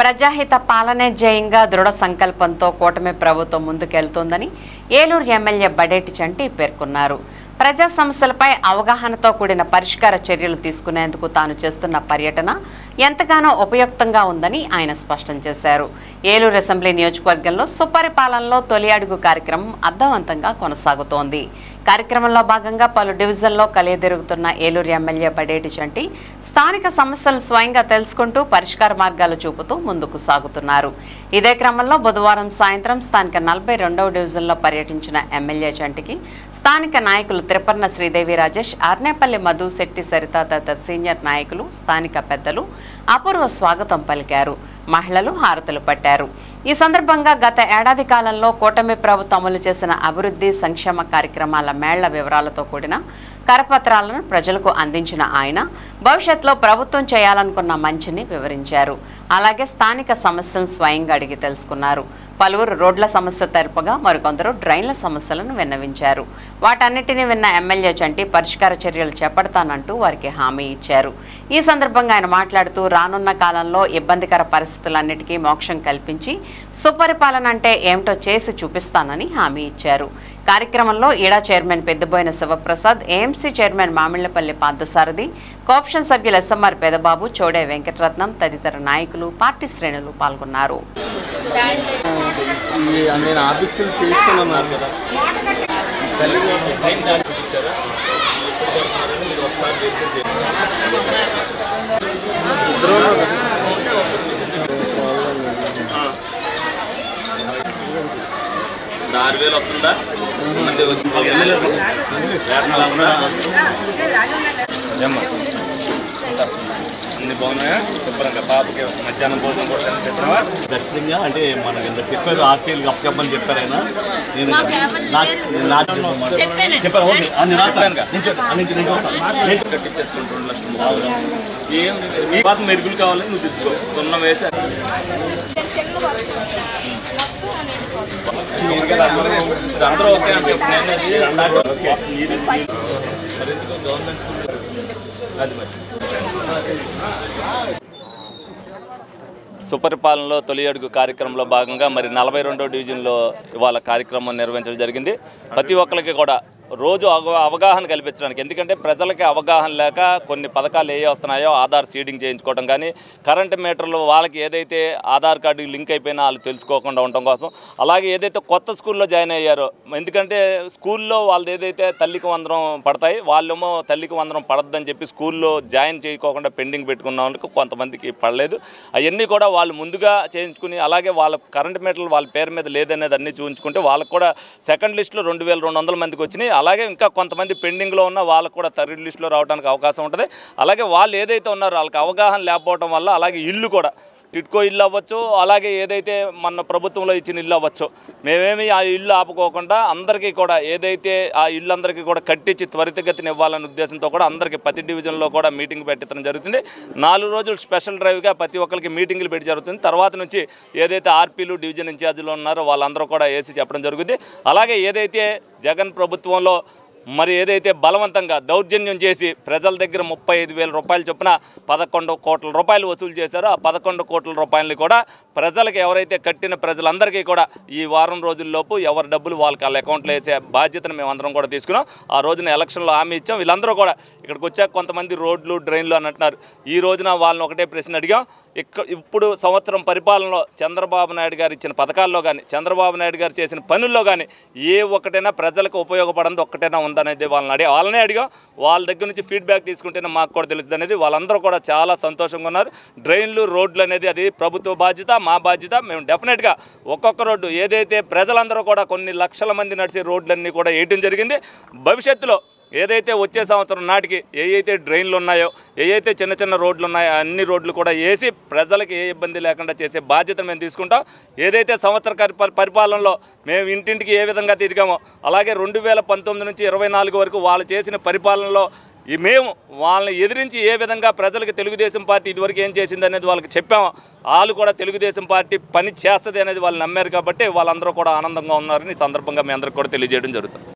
ప్రజాహిత పాలనే జయంగా దృఢ సంకల్పంతో కూటమి ప్రభుత్వం ముందుకెళ్తోందని ఏలూరు ఎమ్మెల్యే బడేటి చంటి పేర్కొన్నారు. ప్రజా సమస్యలపై అవగాహనతో కూడిన పరిష్కార చర్యలు తీసుకునేందుకు తాను చేస్తున్న పర్యటన ఎంతగానో ఉపయుక్తంగా ఉందని ఆయన స్పష్టం చేశారు. ఏలూరు అసెంబ్లీ నియోజకవర్గంలో సుపరిపాలనలో తొలి అడుగు కార్యక్రమం అర్థవంతంగా కొనసాగుతోంది. కార్యక్రమంలో భాగంగా పలు డివిజన్లో కలియదిరుగుతున్న ఏలూరు ఎమ్మెల్యే బడేటి చంటి స్థానిక సమస్యలను స్వయంగా తెలుసుకుంటూ పరిష్కార మార్గాలు చూపుతూ ముందుకు సాగుతున్నారు. ఇదే క్రమంలో బుధవారం సాయంత్రం స్థానిక 42వ డివిజన్లో పర్యటించిన ఎమ్మెల్యే చంటికి స్థానిక నాయకులు త్రిపర్ణ శ్రీదేవి రాజేష్, ఆర్నేపల్లి మధు, శెట్టి సరిత తదితర సీనియర్ నాయకులు, స్థానిక పెద్దలు అపూర్వ స్వాగతం పలికారు. మహిళలు హారతులు పట్టారు. ఈ సందర్భంగా గత ఏడాది కాలంలో కూటమి ప్రభుత్వం అమలు చేసిన అభివృద్ధి సంక్షేమ కార్యక్రమాల మేళ్ల వివరాలతో కూడిన కరపత్రాలను ప్రజలకు అందించిన ఆయన భవిష్యత్తులో ప్రభుత్వం చేయాలనుకున్న మంచిని వివరించారు. అలాగే స్థానిక సమస్యలను స్వయంగా అడిగి తెలుసుకున్నారు. పలువురు రోడ్ల సమస్య తెలుపగా మరికొందరు డ్రైన్ల సమస్యలను విన్నవించారు. వాటన్నిటిని విన్న ఎమ్మెల్యే చంటి పరిష్కార చర్యలు చేపడతానంటూ వారికి హామీ ఇచ్చారు. ఈ సందర్భంగా ఆయన మాట్లాడుతూ రానున్న కాలంలో ఇబ్బందికర పరిస్థితులన్నిటికీ మోక్షం కల్పించి సుపరిపాలన అంటే ఏమిటో చేసి చూపిస్తానని హామీ ఇచ్చారు. కార్యక్రమంలో ఈడా chairman Peddaboyina Sivaprasad, AMC chairman Mamillapalli Parthasarathi, cooption సభ్యులు ఎస్ఎంఆర్ పెదబాబు, చోడే వెంకటరత్నం తదితర నాయకులు, పార్టీ శ్రేణులు పాల్గొన్నారు. వస్తుందా అన్ని బాగున్నాయా? శుభ్రంగా పాపకి మధ్యాహ్నం భోజనం కూడా చెప్పినావా? ఖచ్చితంగా అంటే మనకి ఇంత చెప్పారు, ఆర్టీఎల్కి అప్ చెప్పని చెప్పారు ఆయన. నేను చెప్పాను ఓకే కట్టించేసుకుంటూ 2 లక్షలు ఏం నీ పాత మెరుగులు కావాలని నువ్వు తెచ్చుకో. సున్నం వేసి అందరూ ఓకే అని చెప్పిన గవర్నమెంట్ స్కూల్ అది మరి సుపరిపాలనలో తొలి అడుగు కార్యక్రమంలో భాగంగా మరి 42వ డివిజన్లో ఇవాళ కార్యక్రమం నిర్వహించడం జరిగింది. ప్రతి ఒక్కరికి కూడా రోజు అవగాహన కల్పించడానికి, ఎందుకంటే ప్రజలకి అవగాహన లేక కొన్ని పథకాలు ఏ వస్తున్నాయో ఆధార్ సీడింగ్ చేయించుకోవడం కానీ, కరెంటు మీటర్లు వాళ్ళకి ఏదైతే ఆధార్ కార్డు లింక్ అయిపోయినా వాళ్ళు తెలుసుకోకుండా ఉండటం కోసం, అలాగే ఏదైతే కొత్త స్కూల్లో జాయిన్ అయ్యారో, ఎందుకంటే స్కూల్లో వాళ్ళది ఏదైతే తల్లికి వందనం పడతాయి, వాళ్ళేమో తల్లికి వందనం పడద్దని చెప్పి స్కూల్లో జాయిన్ చేయకోకుండా పెండింగ్ పెట్టుకున్న వాళ్ళకి కొంతమందికి పడలేదు. అవన్నీ కూడా వాళ్ళు ముందుగా చేయించుకుని, అలాగే వాళ్ళ కరెంటు మీటర్లు వాళ్ళ పేరు మీద లేదనేది అన్నీ చూపించుకుంటే వాళ్ళకు కూడా సెకండ్ లిస్టులో 2200 మందికి వచ్చినాయి. అలాగే ఇంకా కొంతమంది పెండింగ్లో ఉన్న వాళ్ళకు కూడా థర్డ్ లిస్టులో రావడానికి అవకాశం ఉంటుంది. అలాగే వాళ్ళు ఏదైతే ఉన్నారో వాళ్ళకి అవగాహన లేకపోవడం వల్ల, అలాగే ఇల్లు కూడా టిట్కో ఇల్లు అవ్వచ్చు, అలాగే ఏదైతే మన ప్రభుత్వంలో ఇచ్చిన ఇల్లు అవ్వచ్చు, మేమేమి ఆ ఇల్లు ఆపుకోకుండా అందరికీ కూడా ఏదైతే ఆ ఇల్లు అందరికీ కూడా కట్టించి త్వరితగతిని ఇవ్వాలనే ఉద్దేశంతో కూడా అందరికీ ప్రతి డివిజన్లో కూడా మీటింగ్ పెట్టడం జరుగుతుంది. 4 రోజులు స్పెషల్ డ్రైవ్గా ప్రతి ఒక్కరికి మీటింగులు పెట్టి జరుగుతుంది. తర్వాత నుంచి ఏదైతే ఆర్పీలు డివిజన్ ఇన్ఛార్జీలు ఉన్నారో వాళ్ళందరూ కూడా వేసి చెప్పడం జరుగుతుంది. అలాగే ఏదైతే జగన్ ప్రభుత్వంలో మరి ఏదైతే బలవంతంగా దౌర్జన్యం చేసి ప్రజల దగ్గర 35,000 రూపాయలు చొప్పున 11 కోట్ల రూపాయలు వసూలు చేశారో, ఆ 11 కోట్ల రూపాయలని కూడా ప్రజలకు ఎవరైతే కట్టిన ప్రజలందరికీ కూడా ఈ వారం రోజుల్లోపు ఎవరి డబ్బులు వాళ్ళకి వాళ్ళ అకౌంట్లో వేసే బాధ్యతను మేమందరం కూడా తీసుకున్నాం. ఆ రోజున ఎలక్షన్లో హామీ ఇచ్చాం. వీళ్ళందరూ కూడా ఇక్కడికి వచ్చాక కొంతమంది రోడ్లు డ్రైన్లు అని అంటున్నారు. ఈ రోజున వాళ్ళని ఒకటే ప్రశ్న అడిగాం. ఇప్పుడు సంవత్సరం పరిపాలనలో చంద్రబాబు నాయుడు గారు ఇచ్చిన పథకాల్లో కానీ, చంద్రబాబు నాయుడు గారు చేసిన పనుల్లో కానీ ఏ ఒక్కటైనా ప్రజలకు ఉపయోగపడింది ఒక్కటైనా ఉందనేది వాళ్ళనే అడిగాం. వాళ్ళ దగ్గర నుంచి ఫీడ్బ్యాక్ తీసుకుంటేనే మాకు కూడా తెలుస్తుంది అనేది. వాళ్ళందరూ కూడా చాలా సంతోషంగా ఉన్నారు. డ్రైన్లు రోడ్లు అనేది అది ప్రభుత్వ బాధ్యత, మా బాధ్యత. మేము డెఫినెట్గా ఒక్కొక్క రోడ్డు ఏదైతే ప్రజలందరూ కూడా కొన్ని లక్షల మంది నడిచే రోడ్లన్నీ కూడా వేయటం జరిగింది. భవిష్యత్తులో ఏదైతే వచ్చే సంవత్సరం నాటికి ఏదైతే డ్రైన్లు ఉన్నాయో, ఏదైతే చిన్న చిన్న రోడ్లు ఉన్నాయో అన్ని రోడ్లు కూడా వేసి ప్రజలకు ఏ ఇబ్బంది లేకుండా చేసే బాధ్యతను మేము తీసుకుంటాం. ఏదైతే సంవత్సర పరిపాలనలో మేము ఇంటింటికి ఏ విధంగా తిరిగామో, అలాగే 2019 నుంచి 24 వరకు వాళ్ళు చేసిన పరిపాలనలో మేము వాళ్ళని ఎదిరించి ఏ విధంగా ప్రజలకు తెలుగుదేశం పార్టీ ఇదివరకు ఏం చేసింది అనేది వాళ్ళకి చెప్పాము. వాళ్ళు కూడా తెలుగుదేశం పార్టీ పని చేస్తుంది అనేది వాళ్ళు నమ్మారు. కాబట్టి వాళ్ళందరూ కూడా ఆనందంగా ఉన్నారని ఈ సందర్భంగా మీ అందరికీ కూడా తెలియజేయడం జరుగుతుంది.